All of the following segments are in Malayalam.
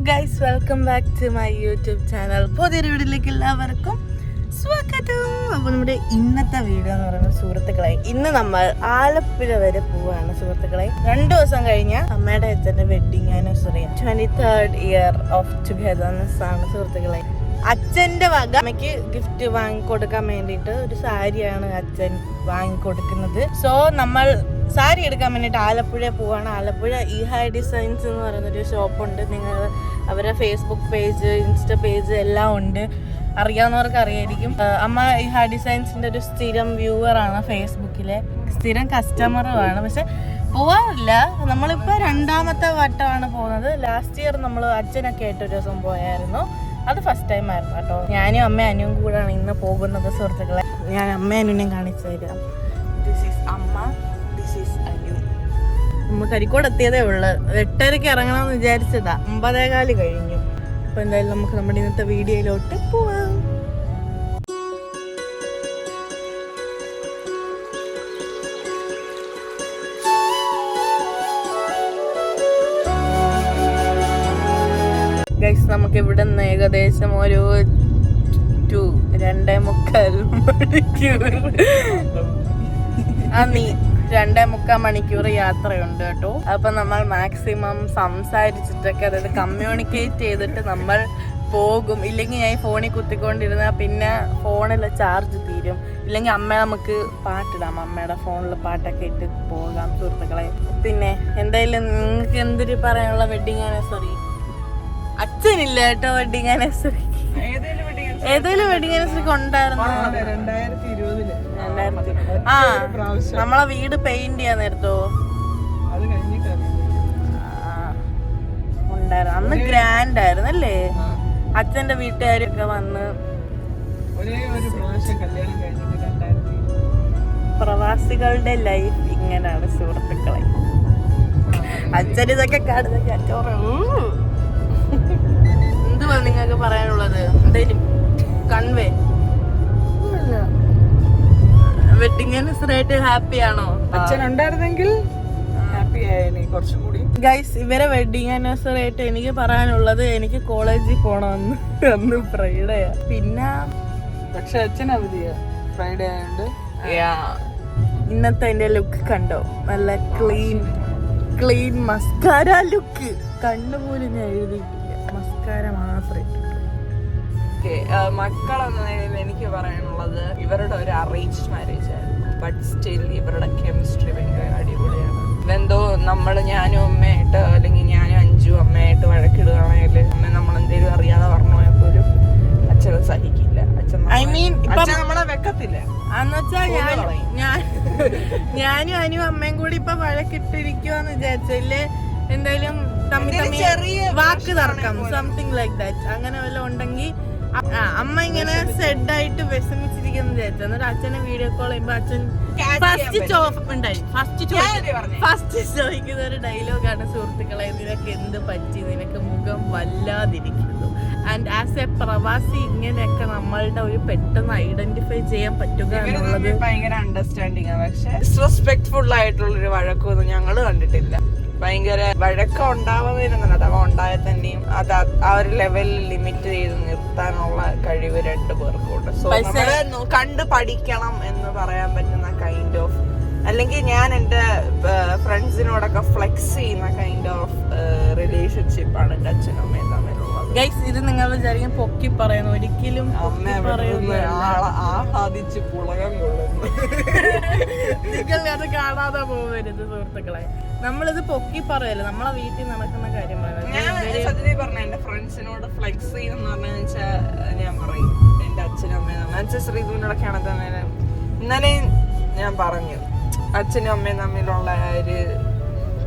Guys, welcome back to my YouTube channel. പുതിയൊരു വീഡിയോയിലേക്ക് എല്ലാവർക്കും സ്വാഗതം. അപ്പോൾ നമ്മുടെ ഇന്നത്തെ വീഡിയോ എന്ന് പറയുന്നത് സുഹൃത്തുക്കളെ, ഇന്ന് നമ്മൾ ആലപ്പുഴ വരെ പോവാണ് സുഹൃത്തുക്കളെ. 2 ദിവസം കഴിഞ്ഞ അമ്മയുടെ അച്ഛൻ്റെ wedding anniversary, 23rd year of togetherness ആണ് സുഹൃത്തുക്കളെ. അച്ഛൻ്റെ വക അമ്മയ്ക്ക് ഗിഫ്റ്റ് വാങ്ങിക്കൊടുക്കാൻ വേണ്ടിയിട്ട് ഒരു സാരിയാണ് അച്ഛൻ വാങ്ങിക്കൊടുക്കുന്നത്. സോ നമ്മൾ സാരി എടുക്കാൻ വേണ്ടിയിട്ട് ആലപ്പുഴ പോവാണ്. ആലപ്പുഴ ഇഹാ ഡിസൈൻസ് എന്ന് പറയുന്നൊരു ഷോപ്പുണ്ട്. നിങ്ങൾ അവരുടെ ഫേസ്ബുക്ക് പേജ്, ഇൻസ്റ്റ പേജ് എല്ലാം ഉണ്ട്. അറിയാവുന്നവർക്ക് അറിയായിരിക്കും. അമ്മ ഇഹാ ഡിസൈൻസിൻ്റെ ഒരു സ്ഥിരം വ്യൂവറാണ്, ഫേസ്ബുക്കിലെ സ്ഥിരം കസ്റ്റമറുമാണ്. പക്ഷെ പോവാറില്ല. നമ്മളിപ്പോൾ 2ാമത്തെ വട്ടമാണ് പോകുന്നത്. ലാസ്റ്റ് ഇയർ നമ്മൾ അച്ഛനൊക്കെ ആയിട്ട് ഒരു ദിവസം പോയായിരുന്നു. അത് ഫസ്റ്റ് ടൈം ആയിരുന്നു കേട്ടോ. ഞാനും അമ്മയും അനുവും കൂടാണ് ഇന്ന് പോകുന്നത് സുഹൃത്തുക്കളെ. ഞാൻ അമ്മയും അനുവിനെയും കാണിച്ചു തരാം. ദിസ് ഈസ് അമ്മ, ദിസ് ഈസ് അനു. നമ്മൾ കരിക്കോട് എത്തിയതേ ഉള്ളു. 8:30 ഇറങ്ങണമെന്ന് വിചാരിച്ചതാ, 9:15 കഴിഞ്ഞു. അപ്പോൾ എന്തായാലും നമുക്ക് നമ്മുടെ ഇന്നത്തെ വീഡിയോയിലോട്ട് പോവാം. ഗൈസ്, നമുക്ക് ഇവിടെ നിന്ന് ഏകദേശം ഒരു 2.25 മണിക്കൂർ 2.25 മണിക്കൂർ യാത്രയുണ്ട് കേട്ടോ. അപ്പൊ നമ്മൾ മാക്സിമം സംസാരിച്ചിട്ടൊക്കെ, അതായത് കമ്മ്യൂണിക്കേറ്റ് ചെയ്തിട്ട് നമ്മൾ പോകും. ഇല്ലെങ്കിൽ ഞാൻ ഫോണിൽ കുത്തിക്കൊണ്ടിരുന്ന പിന്നെ ഫോണിൽ ചാർജ് തീരും. ഇല്ലെങ്കിൽ അമ്മ നമുക്ക് പാട്ടിടാം, അമ്മയുടെ ഫോണിൽ പാട്ടൊക്കെ ഇട്ട് പോകാം സുഹൃത്തുക്കളെ. പിന്നെ എന്തായാലും നിങ്ങൾക്ക് എന്തൊരു പറയാനുള്ള വെഡിങ് ആനിവേഴ്സറി? അച്ഛനില്ല കേട്ടോ വെഡിങ് ആനിവേഴ്സറി. ഏതെങ്കിലും വെഡിങ് ആനിവേഴ്സറി ഉണ്ടായിരുന്നു. 2020 നമ്മളെ വീട് പെയിന്റ് ചെയ്യാൻ നേരത്തോ ഉണ്ടായിരുന്നു. അന്ന് ഗ്രാൻഡ് ആയിരുന്നു അല്ലേ? അച്ഛന്റെ വീട്ടുകാരൊക്കെ വന്ന്. പ്രവാസികളുടെ ലൈഫ് ഇങ്ങനെയാണ് സുഹൃത്തുക്കളെ. അച്ഛൻ ഇതൊക്കെ കാണുന്നൊക്കെ അച്ചോറ്. എന്തുവാ നിങ്ങൾക്ക് പറയാനുള്ളത്? എന്തായാലും കൺവേ വെഡിങ് ആനിവേഴ്സറി ആയിട്ട് ഹാപ്പി ആണോ? അച്ഛൻ ഉണ്ടായിരുന്നെങ്കിൽ ഹാപ്പി ആയേനെ കുറച്ചും കൂടി. ഗൈസ്, ഇവരെ വെഡിങ് ആനിവേഴ്സറി ആയിട്ട് എനിക്ക് പറയാനുള്ളത്, എനിക്ക് കോളേജിൽ പോണമെന്ന്. അന്ന് ഫ്രൈഡേയാ. പിന്നെ പക്ഷെ അച്ഛൻ അവധിയാ, ഫ്രൈഡേ ആയതുകൊണ്ട്. ഇന്നത്തെ എന്റെ ലുക്ക് കണ്ടോ? നല്ല ക്ലീൻ മസ്കാര ലുക്ക്. കണ്ണുപോലും ഞാൻ എഴുതിയിട്ടില്ല, മസ്കാര മാത്രമേ ഇട്ടിട്ടുള്ളൂ. മക്കളെന്ന നിലയിൽ എനിക്ക് പറയാനുള്ളത്, ഇവരുടെ ഒരു അറേഞ്ച്ഡ് മാരേജ് ആയിരുന്നു. ബട്ട് സ്റ്റിൽ ഇവരുടെ കെമിസ്ട്രി ഭയങ്കര അടിപൊളിയാണ്. ഇതെന്തോ ഞാനും അമ്മയായിട്ട്, അല്ലെങ്കിൽ ഞാനും അഞ്ചു അമ്മയായിട്ട് വഴക്കിടുകയാണെങ്കിൽ അമ്മ നമ്മളെന്തേലും അറിയാതെ പറഞ്ഞു പോയപ്പോലും അച്ഛനും സഹിക്കില്ല. അച്ഛൻ നമ്മളെ വെക്കത്തില്ല. എന്നുവെച്ചാൽ ഞാനും അനു അമ്മയും കൂടി ഇപ്പൊ വഴക്കിട്ടിരിക്കുവാന്ന് വിചാരിച്ചല്ലേ, എന്തായാലും തമ്മിൽ വാക്ക് തർക്കം, സംതിങ് ലൈക്ക് ദാറ്റ്, അങ്ങനെ വല്ലതും ഉണ്ടെങ്കിൽ അമ്മ ഇങ്ങനെ സെഡായിട്ട് വിഷമിച്ചിരിക്കുന്നു വിചാരിച്ചു. എന്നിട്ട് അച്ഛനെ വീഡിയോ കോൾ ചെയ്യുമ്പോ അച്ഛൻ ഫസ്റ്റ് ചോദിക്കുന്ന ഒരു ഡയലോഗാണ് സുഹൃത്തുക്കളെ, നിനക്ക് എന്ത് പറ്റി, നിനക്ക് മുഖം വല്ലാതിരിക്കുന്നു. ആൻഡ് ആസ് എ പ്രവാസി ഇങ്ങനെയൊക്കെ നമ്മളുടെ ഒരു പെട്ടെന്ന് ഐഡന്റിഫൈ ചെയ്യാൻ പറ്റുക എന്നുള്ളത് ഭയങ്കര അണ്ടർസ്റ്റാൻഡിങ് ആണ്. പക്ഷെ ഡിസ്റെസ്പെക്ട്ഫുൾ ആയിട്ടുള്ളൊരു വഴക്കൊന്നും ഞങ്ങള് കണ്ടിട്ടില്ല. ഭയങ്കര വഴക്കം ഉണ്ടാവുന്നതിനൊന്നും, അഥവാ ഉണ്ടായാൽ തന്നെയും അത് ആ ഒരു ലെവലിൽ ലിമിറ്റ് ചെയ്ത് നിർത്താനുള്ള കഴിവ് 2 പേർക്കുണ്ട്. സോ നമ്മള് കണ്ട് പഠിക്കണം എന്ന് പറയാൻ പറ്റുന്ന കൈൻഡ് ഓഫ്, അല്ലെങ്കിൽ ഞാൻ എൻ്റെ ഫ്രണ്ട്സിനോടൊക്കെ ഫ്ലെക്സ് ചെയ്യുന്ന കൈൻഡ് ഓഫ് റിലേഷൻഷിപ്പാണ് എൻ്റെ അച്ഛനും അമ്മയും തമ്മിലുള്ളത്. ഗൈസ്, ഇത് നിങ്ങൾ വിചാരിക്കും പൊക്കി പറയുന്നു, ഒരിക്കലും ആഹ്ലാദിച്ച് പുളകം കൊള്ളുന്നു. നിങ്ങൾ അത് കാണാതെ പോകരുത് സുഹൃത്തുക്കളെ. നമ്മളിത് പൊക്കി പറയല്ല, നമ്മളെ വീട്ടിൽ നടക്കുന്ന കാര്യം സത്യത്തിൽ പറഞ്ഞ എന്റെ ഫ്രണ്ട്സിനോട് ഫ്ലെക്സ് ചെയ്യുന്ന പറഞ്ഞാൽ ഞാൻ പറയും എന്റെ അച്ഛനും അമ്മയും ശ്രീധുവിനോടൊക്കെ ആണെന്ന് ഇന്നലെ ഞാൻ പറഞ്ഞു, അച്ഛനും അമ്മയും തമ്മിലുള്ള ഒരു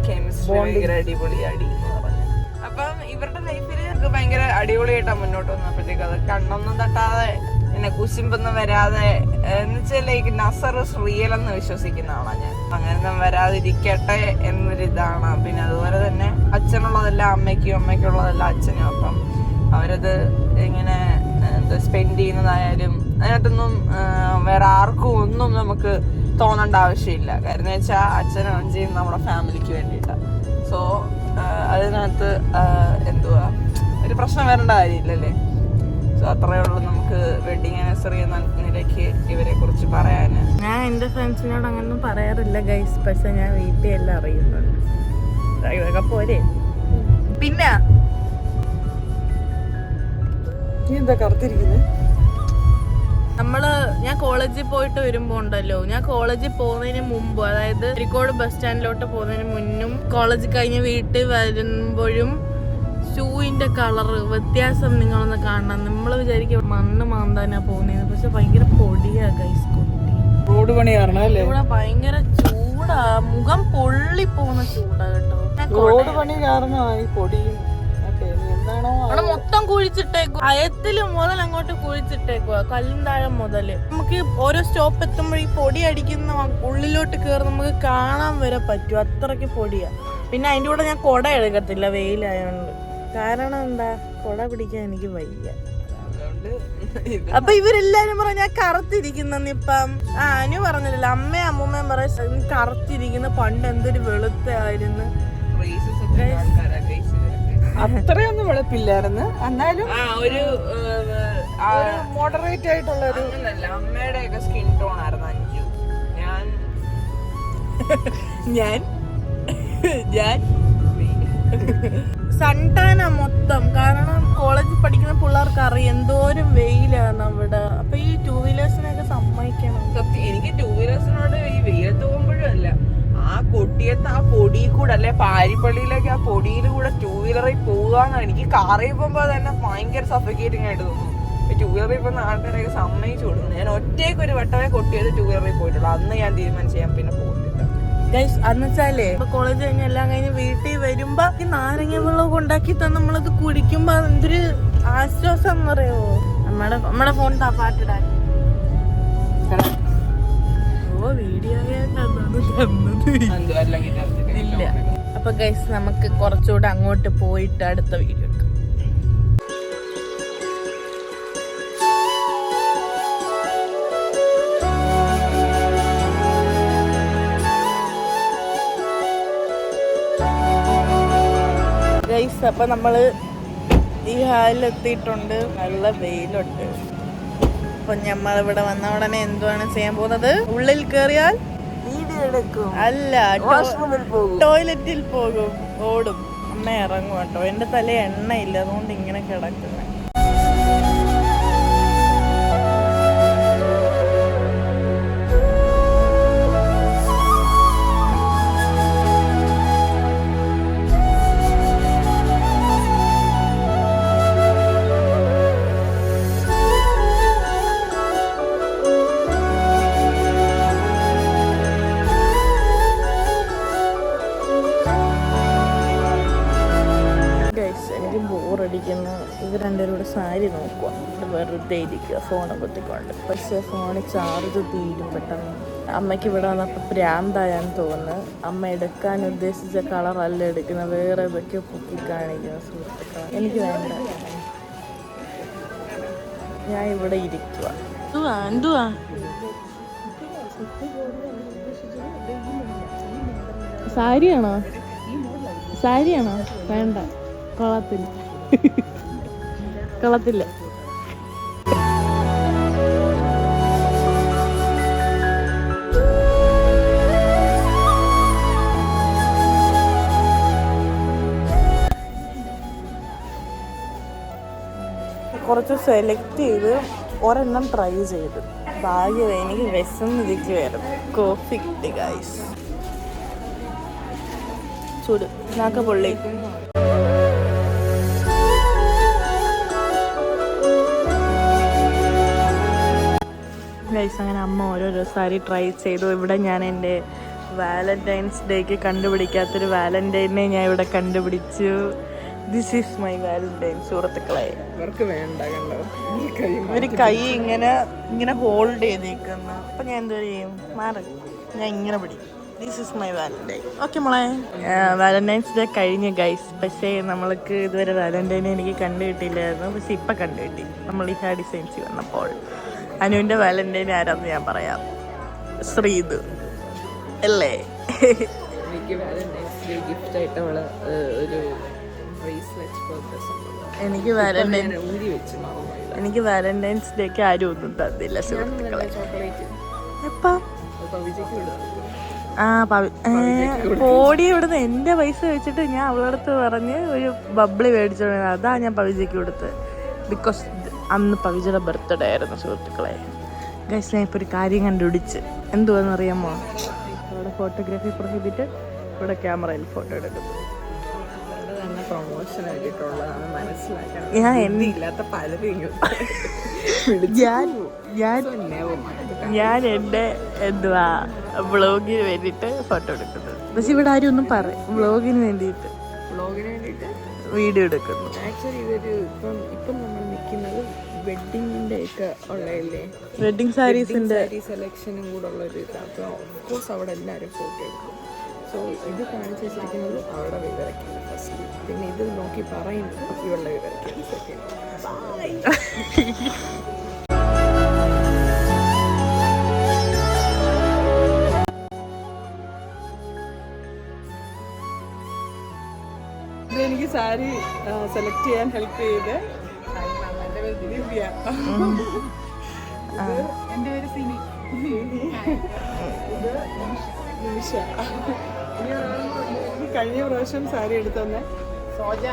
കെമിസ്ട്രി ഭയങ്കര അടിപൊളിയാടി എന്ന് പറഞ്ഞു. അപ്പം ഇവരുടെ ലൈഫിൽ ഭയങ്കര അടിപൊളിയായിട്ടാണ് മുന്നോട്ട് വന്നപ്പോഴത്തേക്ക് അത് കണ്ണൊന്നും തട്ടാതെ, പിന്നെ കുശിമ്പൊന്നും വരാതെ, എന്നുവെച്ചാൽ ലൈക്ക് നസർ റിയൽ എന്ന് വിശ്വസിക്കുന്ന ആളാണ് ഞാൻ. അങ്ങനെയൊന്നും വരാതിരിക്കട്ടെ എന്നൊരിതാണ്. പിന്നെ അതുപോലെ തന്നെ അച്ഛനുള്ളതെല്ലാം അമ്മയ്ക്കും, അമ്മയ്ക്കുള്ളതെല്ലാം അച്ഛനും. അപ്പം അവരത് ഇങ്ങനെ സ്പെൻഡ് ചെയ്യുന്നതായാലും അതിനകത്തൊന്നും വേറെ ആർക്കും ഒന്നും നമുക്ക് തോന്നേണ്ട ആവശ്യമില്ല. കാര്യം എന്ന് വെച്ചാൽ അച്ഛനും അഞ്ചയും നമ്മുടെ ഫാമിലിക്ക് വേണ്ടിയിട്ടാണ്. സോ അതിനകത്ത് എന്തുവാ പ്രശ്നം വരേണ്ട കാര്യമില്ലല്ലേ. സോ അത്രയേ ഉള്ളൂ നമുക്ക് വെഡിങ് ആനിവേഴ്സറി എന്ന നിലയ്ക്ക് ഇവരെ കുറിച്ച് പറയാൻ. ഞാൻ എൻ്റെ ഫ്രണ്ട്സിനോട് അങ്ങനൊന്നും പറയാറില്ല ഗൈസ്, പക്ഷെ ഞാൻ വീട്ടിൽ എല്ലാം അറിയുന്നുണ്ട്. ഇതൊക്കെ പോരെ. പിന്നെ എന്താ കറുത്തിരിക്കുന്നത്? ഞാൻ കോളേജിൽ പോയിട്ട് വരുമ്പോ ഉണ്ടല്ലോ, ഞാൻ കോളേജിൽ പോകുന്നതിന് മുമ്പ്, അതായത് കോഴിക്കോട് ബസ് സ്റ്റാൻഡിലോട്ട് പോകുന്നതിന് മുന്നും കോളേജ് കഴിഞ്ഞ് വീട്ടിൽ വരുമ്പോഴും ഷൂവിന്റെ കളർ വ്യത്യാസം നിങ്ങളൊന്ന് കാണണം. നമ്മൾ വിചാരിക്കും മണ്ണ് മാന്താനാ പോകുന്നത്, പക്ഷെ ഭയങ്കര പൊടിയാ ഗൈസ്. റോഡ് പണി കാരണം അല്ലേ? ഇവിടെ ഭയങ്കര ചൂടാ, മുഖം പൊള്ളി പോകുന്ന ചൂടാ കേട്ടോ. റോഡ് പണി കാരണമായി പൊടിയും അവിടെ മൊത്തം കുഴിച്ചിട്ടേക്കുക, അയത്തില് മുതൽ അങ്ങോട്ട് കുഴിച്ചിട്ടേക്കുക, കല്ലിന്താഴം മുതല്. നമുക്ക് ഓരോ സ്റ്റോപ്പ് എത്തുമ്പോൾ ഈ പൊടി അടിക്കുന്ന ഉള്ളിലോട്ട് കയറി നമുക്ക് കാണാൻ വരെ പറ്റും, അത്രയ്ക്ക് പൊടിയാ. പിന്നെ അതിന്റെ കൂടെ ഞാൻ കുട എടുക്കത്തില്ല വെയിലായോണ്ട്. കാരണം എന്താ, കുട പിടിക്കാൻ എനിക്ക് വയ്യ. അപ്പൊ ഇവരെല്ലാരും പറ ഞാൻ കറുത്തിരിക്കുന്നിപ്പം. അനു പറഞ്ഞില്ല, അമ്മയും അമ്മൂമ്മയും പറയും കറുത്തിരിക്കുന്ന, പണ്ട് എന്തൊരു വെളുത്തായിരുന്നു. അത്രയൊന്നും വെളുപ്പില്ലായിരുന്നു, എന്നാലും ഒരു മോഡറേറ്റ് ആയിട്ടുള്ള ഒരു അമ്മയുടെ ഒക്കെ സ്കിൻ ടോൺ ആയിരുന്നു അഞ്ചു. ഞാൻ സൺടാന മൊത്തം. കാരണം കോളേജിൽ പഠിക്കുന്ന പിള്ളേർക്ക് അറിയാം എന്തോരം വെയിലാണ് അവിടെ. അപ്പൊ ഈ ടൂ വീലേഴ്സിനൊക്കെ സമ്മതിക്കണം. എനിക്ക് ടൂ വീലേഴ്സിനോട് ഈ വെയിലത്ത് പോകുമ്പോഴും അല്ല, ആ കൊട്ടിയത്ത് ആ പൊടി കൂടെ അല്ലെ, പാരിപ്പള്ളിയിലേക്ക് ആ പൊടിയിൽ കൂടെ ടൂ വീലറിൽ പോകാന്നാണ്. എനിക്ക് കാറിൽ പോകുമ്പോ തന്നെ ഭയങ്കര സഫക്കേറ്റിംഗ് ആയിട്ട് തോന്നുന്നു. ടൂ വീലറിൽ പോകുന്ന ആൾക്കാരെയൊക്കെ സമ്മതിച്ചു കൊടുക്കുന്നു. ഞാൻ ഒറ്റയ്ക്ക് ഒരു വട്ടമേ കൊട്ടിയത് ടൂ വീലറിൽ പോയിട്ടുള്ളൂ. അന്ന് ഞാൻ തീരുമാനിച്ചു ഞാൻ പിന്നെ പോകുന്നില്ല. അന്നുവെച്ചാലേ കോളേജ് കഴിഞ്ഞ് എല്ലാം കഴിഞ്ഞ് വീട്ടിൽ വരുമ്പോ ഈ നാരങ്ങ വെള്ളം ഉണ്ടാക്കി തന്നെ നമ്മളത് കുടിക്കുമ്പോ എന്തൊരു ആശ്വാസം എന്ന് പറയുമോ. നമ്മുടെ ഫോൺ പാട്ടിടാൻ വീഡിയോ ഇല്ല. അപ്പൊ ഗൈസ് നമുക്ക് കുറച്ചുകൂടെ അങ്ങോട്ട് പോയിട്ട് അടുത്ത വീഡിയോ എടുക്കാം. ഗൈസ് അപ്പൊ നമ്മള് ഈ ഹാളിലെത്തിയിട്ടുണ്ട്. നല്ല വെയിലുണ്ട്. അപ്പൊ നമ്മളിവിടെ വന്ന ഉടനെ എന്തുവാണ് ചെയ്യാൻ പോകുന്നത്, ഉള്ളിൽ കയറിയാൽ അല്ല ടോയ്ലറ്റിൽ പോകും, ഓടും. അമ്മ ഇറങ്ങും കേട്ടോ. എന്റെ തല എണ്ണയില്ല, അതുകൊണ്ട് ഇങ്ങനെ കിടക്കുന്നത്. എനിക്ക് ബോറടിക്കുന്ന ഇവർ രണ്ടുപേരും കൂടെ സാരി നോക്കുക, വെറുതെ ഇരിക്കുക ഫോണെ കുത്തിക്കൊണ്ട്. പക്ഷെ ഫോണിൽ ചാർജ് തീരും പെട്ടെന്ന്. അമ്മയ്ക്ക് ഇവിടെ വന്നപ്പോൾ ഭ്രാന്തായാന്ന് തോന്നുന്നു. അമ്മ എടുക്കാൻ ഉദ്ദേശിച്ച കളറല്ല എടുക്കുന്നത്, വേറെ ഏതൊക്കെയോ പൊക്കി കാണിക്കുന്ന സുഹൃത്തുക്കൾ. എനിക്ക് വേണ്ട, ഞാൻ ഇവിടെ ഇരിക്കുക. എന്തുവാ സാരിയാണോ? വേണ്ട, കൊള്ളത്തില്ല. കുറച്ച് സെലക്ട് ചെയ്ത് ഒരെണ്ണം ട്രൈ ചെയ്ത് ഭാഗ്യം എനിക്ക് വിശന്നിരിക്കുവായിരുന്നു. കോഫി കിട്ടി ഗൈസ്. ചൂട് നാക്ക പൊള്ളി. ഗൈസ് അങ്ങനെ അമ്മ ഓരോരോ സാരി ട്രൈ ചെയ്തു. ഇവിടെ ഞാൻ എൻ്റെ വാലന്റൈൻസ് ഡേക്ക് കണ്ടുപിടിക്കാത്തൊരു വാലന്റൈനെ ഞാൻ ഇവിടെ കണ്ടുപിടിച്ചു. ദിസ് ഈസ് മൈ വാലന്റൈൻ സുഹൃത്തുക്കളെ. ഒരു കൈ ഇങ്ങനെ ഹോൾഡ് ചെയ്തേക്കുന്നു. അപ്പം ഞാൻ എന്തോ ചെയ്യും, മാറി ഞാൻ ഇങ്ങനെ പിടിക്കും. This is my valentine. Okay മോളെ, വാലന്റൈൻസ് ഡേ കഴിഞ്ഞു ഗൈസ്. പക്ഷേ നമ്മൾക്ക് ഇതുവരെ വാലന്റൈനെ എനിക്ക് കണ്ടു കിട്ടിയില്ലായിരുന്നു. പക്ഷെ ഇപ്പം കണ്ടു കിട്ടി നമ്മൾ ഈ ഹാ ഡിസൈൻസ് വന്നപ്പോൾ. അനുവിൻ്റെ വാലന്റൈൻ ആരാന്ന് ഞാൻ പറയാം, ശ്രീതു അല്ലേ? എനിക്ക് വാലന്റൈൻസ് ഡേ ഗിഫ്റ്റ് ആയിട്ട് അവള് ഒരു ബ്രേസ്ലെറ്റ് പർച്ചേസ് എനിക്ക് വാലന്റൈൻ ഊരി വെച്ച് മറന്നു. എനിക്ക് വാലന്റൈൻസ് ഡേക്ക് ആരും ഒന്നും തന്നില്ല സുഹൃത്തുക്കളെ. ചോക്ലേറ്റ് എപ്പാ പവിജയ്ക്ക് വിടുക. പോടി ഇവിടുന്ന് എന്റെ പൈസ വെച്ചിട്ട് ഞാൻ അവളടുത്ത് പറഞ്ഞ് ഒരു ബബ്ലി മേടിച്ചോണ്ട് അതാ ഞാൻ പവിജയ്ക്ക് കൊടുത്തത്. ബിക്കോസ് അന്ന് പവിജയുടെ ബർത്ത്ഡേ ആയിരുന്നു സുഹൃത്തുക്കളെ. ഗൈസ് ഞാൻ ഇപ്പോൾ ഒരു കാര്യം കണ്ടുപിടിച്ച് എന്തുവാന്ന് അറിയാമോ? ഇവിടെ ഫോട്ടോഗ്രാഫി പ്രൊഹിബിറ്റഡ്, ഇവിടെ ക്യാമറയിൽ ഫോട്ടോ എടുക്കുന്നു. പ്രൊമോഷൻ ആയിട്ടുള്ളതാണ് മനസ്സിലാക്കണം. ഞാൻ എന്നെ ഇല്ലാത്ത പലരും ഞാൻ എൻ്റെ എന്തുവാ വ്ളോഗിന് വേണ്ടിയിട്ട് ഫോട്ടോ എടുക്കുന്നത്. പക്ഷെ ഇവിടെ ആരും ഒന്നും പറയും വ്ളോഗിന് വേണ്ടിയിട്ട് വ്ളോഗിന് വേണ്ടിയിട്ട് വീഡിയോ എടുക്കുന്നു. ആക്ച്വലി ഇതൊരു ഇപ്പം നമ്മൾ നിൽക്കുന്നത് വെഡിങ്ങിൻ്റെ ഒക്കെ ഉള്ളതല്ലേ, വെഡിങ് സാരീസിൻ്റെ സാരി സെലക്ഷനും കൂടെ ഉള്ളൊരു ഇതാണ്. അപ്പോൾ ഓഫ്കോഴ്സ് അവിടെ എല്ലാവരും ഫോട്ടോ എടുക്കും. സോ ഇത് കാണിച്ചു വെച്ചിരിക്കുന്നത് അവിടെ വിവരയ്ക്കാണ് ഫസ്റ്റ്, പിന്നെ ഇത് നോക്കി പറയുന്നത് ഇവളുടെ വിവരയ്ക്കാണ് സെക്കൻഡ്. എനിക്ക് സാരി സെലക്ട് ചെയ്യാൻ ഹെൽപ്പ് ചെയ്ത് ദിവ്യ. എൻ്റെ പേര് സിനി. ഇത് നിമിഷ. കഴിഞ്ഞ പ്രാവശ്യം സാരി എടുത്തന്നെ സോജ.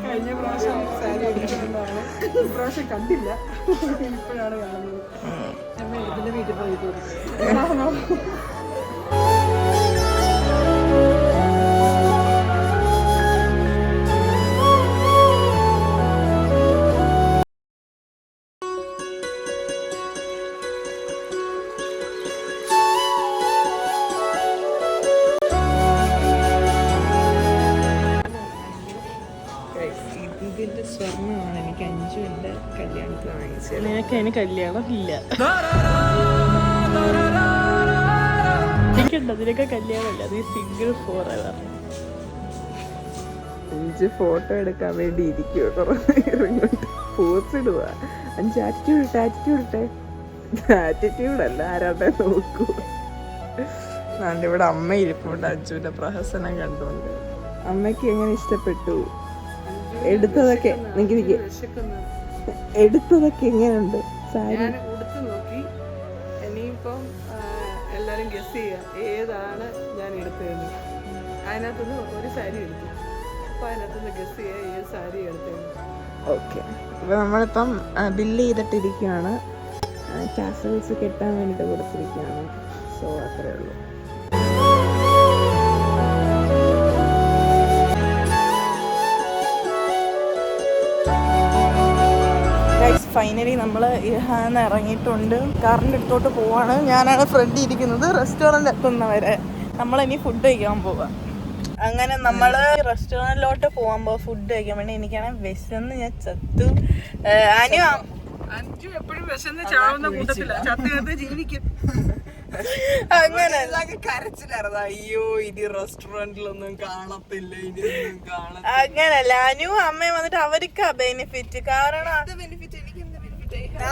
കഴിഞ്ഞ പ്രാവശ്യം സാരി എടുത്തിട്ടുണ്ടാണ്, ഇപ്രാവശ്യം കണ്ടില്ല, ഇപ്പോഴാണ് കാണുന്നത്. നമ്മൾ ഇതിന്റെ വീട്ടിൽ പോയി ഇതിന്റെ സ്വർണ്ണമാണ് എനിക്ക് അഞ്ചു എൻ്റെ കല്യാണത്തിന് വാങ്ങിച്ചത്. നിനക്ക് അതിന് കല്യാണം ഇല്ല. എനിക്കുണ്ട് അതിനൊക്കെ കല്യാണമില്ല. അത് സിംഗിൾ ഫോർ അഞ്ച് ഫോട്ടോ എടുക്കാൻ വേണ്ടി ഇരിക്കുവോ കുറേ ഇറങ്ങോട്ട് പോസ് ഇടുക. 5 ആറ്റിറ്റ്യൂഡല്ല ആരാട്ടെ നോക്കൂ. ഇവിടെ അമ്മ ഇരിപ്പുണ്ട് അഞ്ചുവിന്റെ പ്രഹസനം കണ്ടുകൊണ്ട്. അമ്മയ്ക്ക് എങ്ങനെ ഇഷ്ടപ്പെട്ടു? എടുത്തതൊക്കെ എടുത്തതൊക്കെ എങ്ങനെയുണ്ട്? സാരി ഉടുത്ത് നോക്കി. ഇനിയിപ്പം എല്ലാരും ഗസ് ചെയ്യാം ഏതാണ് ഞാൻ എടുത്തതെന്ന്. അതിനകത്തുനിന്ന് ഒരു സാരി എടുത്തു. അപ്പൊ അതിനകത്തുനിന്ന് ഗസ് ചെയ്യാം ഏത് സാരി എടുത്തതെന്ന്. ഓക്കെ, അപ്പൊ നമ്മളിപ്പം ബില്ല് ചെയ്തിട്ടിരിക്കുകയാണ്. ടാസൽസ് കെട്ടാൻ വേണ്ടിയിട്ട് കൊടുത്തിരിക്കുകയാണ്. സോ അത്രേ ഉള്ളൂ. ഫൈനലി നമ്മൾ ഇഹാന്ന് ഇറങ്ങിയിട്ടുണ്ട്. കാറിൻ്റെ അടുത്തോട്ട് പോവാണ്. ഞാനാണ് ഫ്രണ്ട് ഇരിക്കുന്നത്. റെസ്റ്റോറൻറ്റ് എത്തുന്നവരെ നമ്മളിനി ഫുഡ് കഴിക്കാൻ പോവാം. അങ്ങനെ നമ്മൾ റെസ്റ്റോറൻറ്റിലോട്ട് പോകുമ്പോൾ ഫുഡ് കഴിക്കാൻ വേണ്ടി എനിക്കാണെങ്കിൽ വിശന്ന് ഞാൻ ചത്തു. അഞ്ചു എപ്പോഴും വിശന്ന് ചാവുന്ന കൂട്ടത്തില്ല, ചത്ത് ജീവിക്കും. അങ്ങനെ കരച്ചിലായിരുന്നു, അയ്യോ ഇനി റെസ്റ്റോറന്റിലൊന്നും കാണത്തില്ല, ഇനിയൊന്നും കാണത്തില്ല. അങ്ങനല്ല, അനു അമ്മയും വന്നിട്ട് അവർക്കാ ബെനിഫിറ്റ്. കാരണം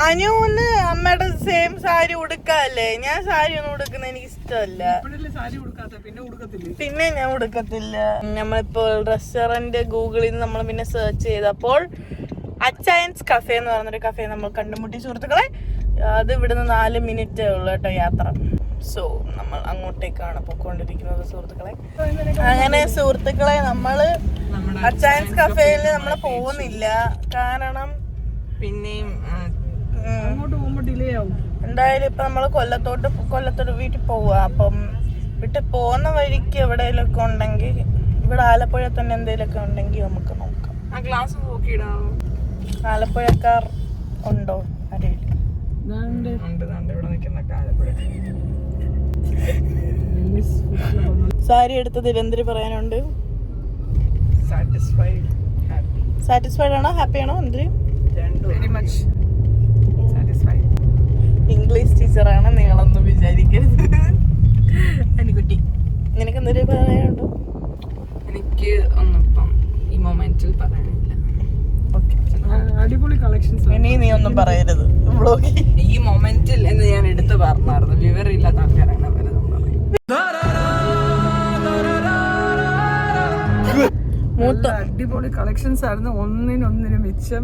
അനുന്ന് അമ്മയുടെ സെയിം സാരി ഉടുക്കല്ലേ. ഞാൻ സാരി ഒന്നും ഉടുക്കുന്ന എനിക്ക് ഇഷ്ടമല്ല. പിന്നെ ഞാൻ ഉടുക്കത്തില്ല. നമ്മളിപ്പോൾ റെസ്റ്റോറന്റ് ഗൂഗിളിൽ നിന്ന് നമ്മൾ പിന്നെ സെർച്ച് ചെയ്തപ്പോൾ അച്ചായൻസ് കഫേ എന്ന് പറഞ്ഞൊരു കഫേ നമ്മൾ കണ്ടുമുട്ടി സുഹൃത്തുക്കളെ. അത് ഇവിടുന്ന് 4 മിനിറ്റേ ഉള്ളു കേട്ടോ യാത്ര. സോ നമ്മൾ അങ്ങോട്ടേക്കാണ് പോയിക്കൊണ്ടിരിക്കുന്നത് സുഹൃത്തുക്കളെ. അങ്ങനെ സുഹൃത്തുക്കളെ നമ്മള് അച്ചായൻസ് കഫേയിൽ നമ്മൾ പോകുന്നില്ല. കാരണം പിന്നെയും അങ്ങോട്ട് പോകുമ്പോൾ ഡിലേ ആവും. എന്തായാലും ഇപ്പൊ നമ്മള് കൊല്ലത്തോട്ട് വീട്ടിൽ പോവാ. അപ്പം വീട്ടിൽ പോകുന്ന വഴിക്ക് എവിടെയെങ്കിലൊക്കെ ഉണ്ടെങ്കിൽ, ഇവിടെ ആലപ്പുഴ തന്നെ എന്തെങ്കിലുമൊക്കെ ഉണ്ടെങ്കിൽ നമുക്ക് നോക്കാം. ആ ഗ്ലാസ് നോക്കിയിടാവോ? ആലപ്പുഴക്കാർ ഉണ്ടോ അറിയില്ല. സാരി എടുത്തതിൽ എന്തിനു പറയാനുണ്ട്? സാറ്റിസ്ഫൈഡ് ആണോ ഹാപ്പി ആണോ എന്തിന്? ഇംഗ്ലീഷ് ടീച്ചറാണ് നിങ്ങളൊന്നും വിചാരിക്കരുത്. അനുകുട്ടി നിനക്ക് എന്തൊരു പറയാനുണ്ടോ? എനിക്ക് ഒന്നും ഇപ്പം ഈ മൊമെന്റിൽ പറയാനില്ല. അടിപൊളി കളക്ഷൻസ്. ഇനി നീ ഒന്നും പറയരുത് വ്ളോഗിൽ. ഈ മൊമെന്റിൽ എന്ന് ഞാൻ എടുത്തു പറഞ്ഞായിരുന്നു. വിവരമില്ലാത്ത ആൾക്കാരാണ് അവര് അടിപൊളി കളക്ഷൻസ് ആയിരുന്നു. ഒന്നിനൊന്നിനും മിച്ചം.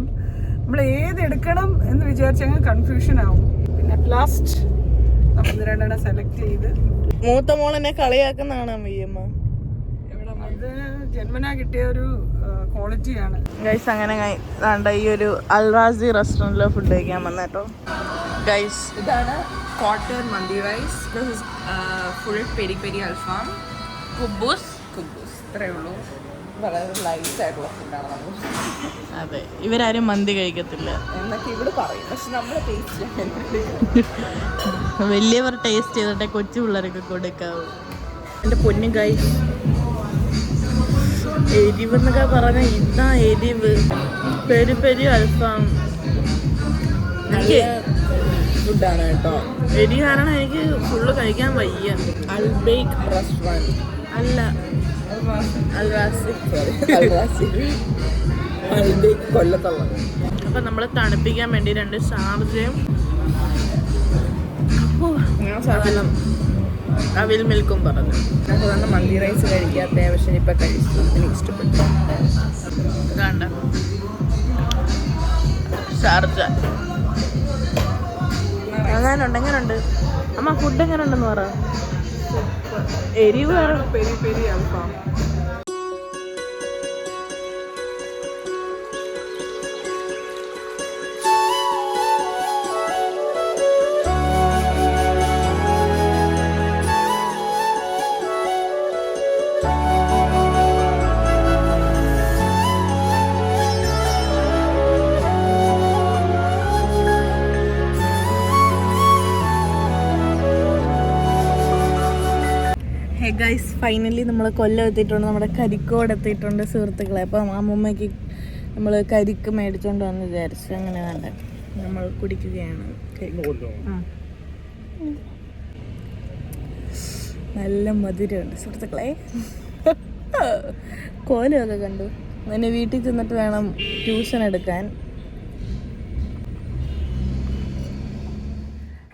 നമ്മൾ ഏതെടുക്കണം എന്ന് വിചാരിച്ചങ്ങ് കൺഫ്യൂഷൻ ആവും. പിന്നെ ലാസ്റ്റ് നമ്മൾ രണ്ടെണ്ണം സെലക്ട് ചെയ്ത്. മൂത്ത മോളെന്നെ കളിയാക്കുന്നതാണ് അമ്മയമ്മ. അത് ജന്മനാ കിട്ടിയ ഒരു ക്വാളിറ്റിയാണ്. ഗൈസ് അങ്ങനെ ഈ ഒരു അൽറാസി റെസ്റ്റോറൻറ്റിൽ ഫുഡ് കഴിക്കാൻ വന്നേട്ടോ ഗൈസ്. ഇതാണ് കോട്ടൺ മന്തി rice. This is full peri peri അൽഫാം, കുബൂസ്. ഇത്രയേ ഉള്ളൂ. വളരെ ലൈറ്റ് ആയിട്ടുള്ള ഫുഡാണ് നമ്മൾ. അതെ, ഇവരാരും മന്തി കഴിക്കത്തില്ല എന്നൊക്കെ ഇവിടെ പറയും. പക്ഷെ നമ്മൾ ടേസ്റ്റ് വലിയവർ ടേസ്റ്റ് ചെയ്തിട്ടേ കൊച്ചു പിള്ളേർക്ക് കൊടുക്കാവൂ. എൻ്റെ പൊന്നു ഗൈസ്, എരിവ് എന്നൊക്കെ പറഞ്ഞ ഇതാ എരിവ്. പെരി പെരി അൽഫാം ഫുഡാണ് കേട്ടോ. എരി കാരണം എനിക്ക് ഫുള്ള് കഴിക്കാൻ വയ്യ. അൽബേക്ക് റെസ്റ്റോറൻറ്റ് അല്ല, അൽറാസി. അൽബേക്ക് കൊല്ലത്തുള്ള. അപ്പം നമ്മൾ തണുപ്പിക്കാൻ വേണ്ടി 2 ഷാർജയും അവിൽ മിൽക്കും പറഞ്ഞു. ഞങ്ങൾക്ക് മന്തി റൈസ് കഴിക്കാത്ത, പക്ഷെ ഇപ്പം കഴിച്ചു. എനിക്ക് ഇഷ്ടപ്പെട്ടു. കണ്ട ഷാർജ എങ്ങനെയുണ്ട് അമ്മ? ഫുഡ് എങ്ങനെയുണ്ടെന്ന് പറ. എരിവ് പെരി പെരി അൽഫാം. ഗൈസ്, ഫൈനലി നമ്മൾ കൊല്ലം എത്തിയിട്ടുണ്ട്. നമ്മുടെ കരിക്കോട് എത്തിയിട്ടുണ്ട് സുഹൃത്തുക്കളെ. അപ്പം അമ്മൂമ്മയ്ക്ക് നമ്മൾ കരിക്ക് മേടിച്ചോണ്ട് വന്ന് വിചാരിച്ചു. അങ്ങനെ വേണ്ട, നമ്മൾ കുടിക്കുകയാണ്. നല്ല മധുരമുണ്ട് സുഹൃത്തുക്കളെ. കോലമൊക്കെ കണ്ടു. പിന്നെ വീട്ടിൽ ചെന്നിട്ട് വേണം ട്യൂഷൻ എടുക്കാൻ.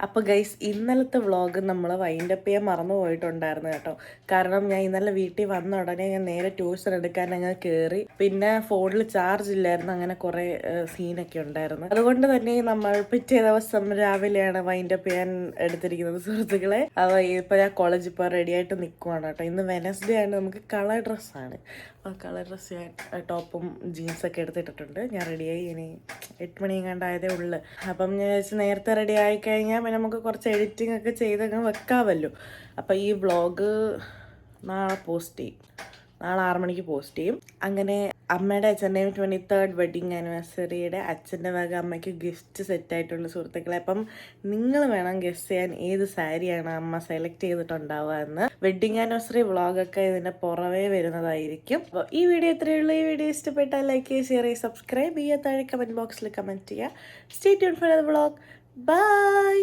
അപ്പോൾ ഗൈസ്, ഇന്നലത്തെ വ്ളോഗ് നമ്മൾ വൈൻഡപ്പ് ചെയ്യാൻ മറന്നു പോയിട്ടുണ്ടായിരുന്നു കേട്ടോ. കാരണം ഞാൻ ഇന്നലെ വീട്ടിൽ വന്ന ഉടനെ ഞാൻ നേരെ ട്യൂഷൻ എടുക്കാൻ അങ്ങ് കയറി. പിന്നെ ഫോണിൽ ചാർജ് ഇല്ലായിരുന്നു. അങ്ങനെ കുറേ സീനൊക്കെ ഉണ്ടായിരുന്നു. അതുകൊണ്ട് തന്നെ നമ്മൾ പിറ്റേ ദിവസം രാവിലെയാണ് വൈൻഡപ്പ് ചെയ്യാൻ എടുത്തിരിക്കുന്നത് സുഹൃത്തുക്കളെ. അപ്പോൾ ഇപ്പോൾ ഞാൻ കോളേജിൽ ഇപ്പോൾ റെഡി ആയിട്ട് നിൽക്കുവാണ് കേട്ടോ. ഇന്ന് വെനസ്ഡേ ആണ്, നമുക്ക് കളർ ഡ്രസ്സാണ്. അപ്പോൾ കളർ ഡ്രസ്സ് ഞാൻ ടോപ്പും ജീൻസൊക്കെ എടുത്തിട്ടിട്ടുണ്ട്. ഞാൻ റെഡിയായി. ഇനി 8 മണി കണ്ടായതേ ഉള്ളു. അപ്പം ഞാൻ വിചാരിച്ച് നേരത്തെ റെഡി ആയിക്കഴിഞ്ഞാൽ പിന്നെ നമുക്ക് കുറച്ച് എഡിറ്റിംഗ് ഒക്കെ ചെയ്തങ്ങ് വെക്കാമല്ലോ. അപ്പോൾ ഈ വ്ളോഗ് നാളെ പോസ്റ്റ് ചെയ്യും. നാളെ 6 മണിക്ക് പോസ്റ്റ് ചെയ്യും. അങ്ങനെ അമ്മയുടെ അച്ഛൻ്റെയും 23rd വെഡിങ് ആനിവേഴ്സറിയുടെ അച്ഛൻ്റെ വക അമ്മയ്ക്ക് ഗിഫ്റ്റ് സെറ്റായിട്ടുണ്ട് സുഹൃത്തുക്കളെ. അപ്പം നിങ്ങൾ വേണം ഗെസ് ചെയ്യാൻ ഏത് സാരിയാണ് അമ്മ സെലക്ട് ചെയ്തിട്ടുണ്ടാവുക എന്ന്. വെഡിങ് ആനിവേഴ്സറി വ്ളോഗൊക്കെ ഇതിൻ്റെ പുറവേ വരുന്നതായിരിക്കും. അപ്പോൾ ഈ വീഡിയോ ഇത്രയേ ഉള്ളൂ. ഈ വീഡിയോ ഇഷ്ടപ്പെട്ടാൽ ലൈക്ക് ചെയ്യുക, ഷെയർ ചെയ്യുക, സബ്സ്ക്രൈബ് ചെയ്യുക, താഴെ കമൻറ്റ് ബോക്സിൽ കമൻറ്റ് ചെയ്യുക. Stay tune for the vlog. By.